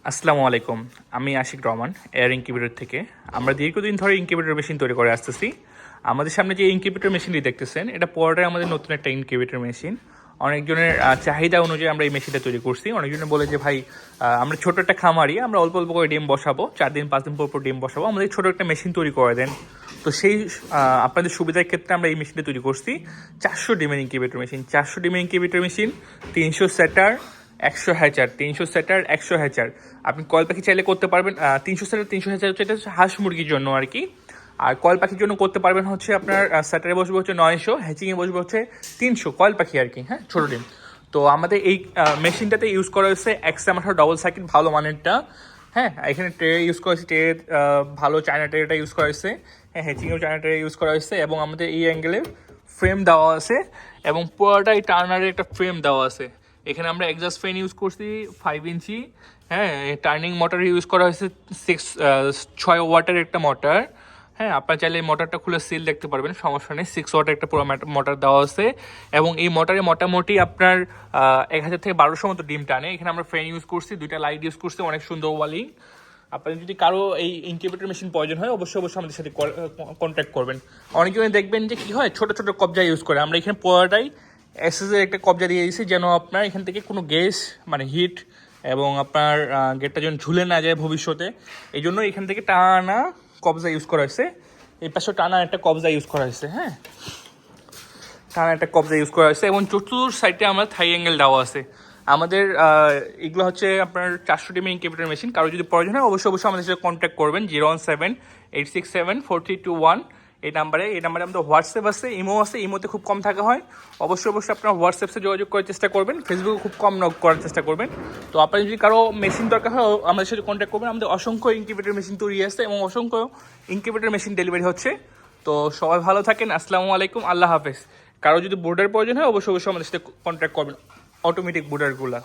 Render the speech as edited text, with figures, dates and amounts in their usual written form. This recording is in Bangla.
আসসালামু আলাইকুম। আমি আশিক রহমান, এয়ার ইনকিউবেটর থেকে। আমরা দীর্ঘদিন ধরে ইনকিউবেটর মেশিন তৈরি করে আসতেছি। আমাদের সামনে যে ইনকিউবেটর মেশিনটি দেখতেছেন, এটা পুরোটাই আমাদের নতুন একটা ইনকিউবেটর মেশিন। অনেকজনের চাহিদা অনুযায়ী আমরা এই মেশিনটা তৈরি করছি। অনেকজনে বলে যে ভাই, আমরা ছোট একটা খামারি, আমরা অল্প অল্প করে ডিম বসাবো, 4 দিন 5 দিন পর ডিম বসাবো, আমাদের ছোট একটা মেশিন তৈরি করে দেন। তো সেই আপনাদের সুবিধার ক্ষেত্রে আমরা এই মেশিনটা তৈরি করছি। 400 ডিমের ইনকিউবেটর মেশিন, 400 ডিমের ইনকিউবেটর মেশিন, 300 সেটার, 100 হ্যাচার, 300 সেটার, 100 হ্যাচার। আপনি কয়েল পাখি চাইলে করতে পারবেন। 300 সেটার, 300 হ্যাচার হচ্ছে, এটা হচ্ছে হাঁস মুরগির জন্য আর কি। আর কয়েল পাখির জন্য করতে পারবেন হচ্ছে আপনার সেটারে বসবে হচ্ছে 900, হ্যাচিংয়ে বসবে হচ্ছে 300, কয়েল পাখি আর কি, হ্যাঁ, ছোটো ডিম। তো আমাদের এই মেশিনটাতে ইউজ করা হয়েছে XM18 ডবল সার্কিট, ভালো মানেরটা। হ্যাঁ, এখানে ট্রে ইউজ করা হয়েছে, ট্রে ভালো চায়না ট্রেটা ইউজ করা হয়েছে। হ্যাঁ, হ্যাচিংয়েও চায়না ট্রে ইউজ করা হয়েছে, এবং আমাদের এই অ্যাঙ্গেলে ফ্রেম দেওয়া আছে, এবং পুরোটাই টার্নারের একটা ফ্রেম দেওয়া আছে। এখানে আমরা এক্সস্ট ফ্যান ইউজ করছি 5 ইঞ্চি। হ্যাঁ, টার্নিং মোটর ইউজ করা হয়েছে 6 ওয়াটের একটা মোটর। হ্যাঁ, আপনার চাইলে এই মোটরটা খুলে সিল দেখতে পারবেন, সমস্যা নেই। 6 ওয়াটের একটা পুরো মোটর দেওয়া আছে, এবং এই মোটরে মোটামুটি আপনার 1000 থেকে 1200 মতো ডিম টানে। এখানে আমরা ফ্যান ইউজ করছি, 2টা লাইট ইউজ করছি, অনেক সুন্দর ওয়ালিং। আপনার যদি কারো এই ইনকিউবেটর মেশিন প্রয়োজন হয়, অবশ্যই আমাদের সাথে কন্ট্যাক্ট করবেন। অনেকজনে দেখবেন যে কী হয়, ছোটো ছোটো কবজা ইউজ করে। আমরা এখানে পুরোটাই এসএসের একটা কবজা দিয়ে দিয়েছি, যেন আপনার এখান থেকে কোনো গ্যাস মানে হিট এবং আপনার গেটটা যেন ঝুলে না যায় ভবিষ্যতে। এই জন্য এখান থেকে টানা কবজা ইউজ করা হয়েছে। এই পাশে টানা একটা কবজা ইউজ করা হয়েছে। হ্যাঁ, টানা একটা কবজা ইউজ করা হয়েছে, এবং চতুর সাইডে আমার থাই অ্যাঙ্গেল দেওয়া আছে। আমাদের এগুলো হচ্ছে আপনার 400 ডিমের ইনকিউবেটর মেশিন। কারো যদি প্রয়োজন হয়, অবশ্যই আমাদের সাথে কন্ট্যাক্ট করবেন। 017-867-4321 এই নাম্বারে আমাদের হোয়াটসঅ্যাপ আছে, ইমো আছে। ইমোতে খুব কম থাকা হয়। অবশ্যই আপনার হোয়াটসঅ্যাপে যোগাযোগ করার চেষ্টা করবেন, ফেসবুকে খুব কম নক করার চেষ্টা করবেন। তো আপনার যদি কারো মেশিন দরকার হয়, আমাদের সাথে কন্ট্যাক্ট করবেন। আমাদের অসংখ্য ইনকিউবেটর মেশিন তৈরি আছে, এবং অসংখ্য ইনকিউবেটর মেশিন ডেলিভারি হচ্ছে। তো সবাই ভালো থাকেন। আসসালামু আলাইকুম, আল্লাহ হাফেজ। কারো যদি বোর্ডের প্রয়োজন হয়, অবশ্যই আমাদের সাথে কন্ট্যাক্ট করবেন, অটোমেটিক বোর্ডারগুলো।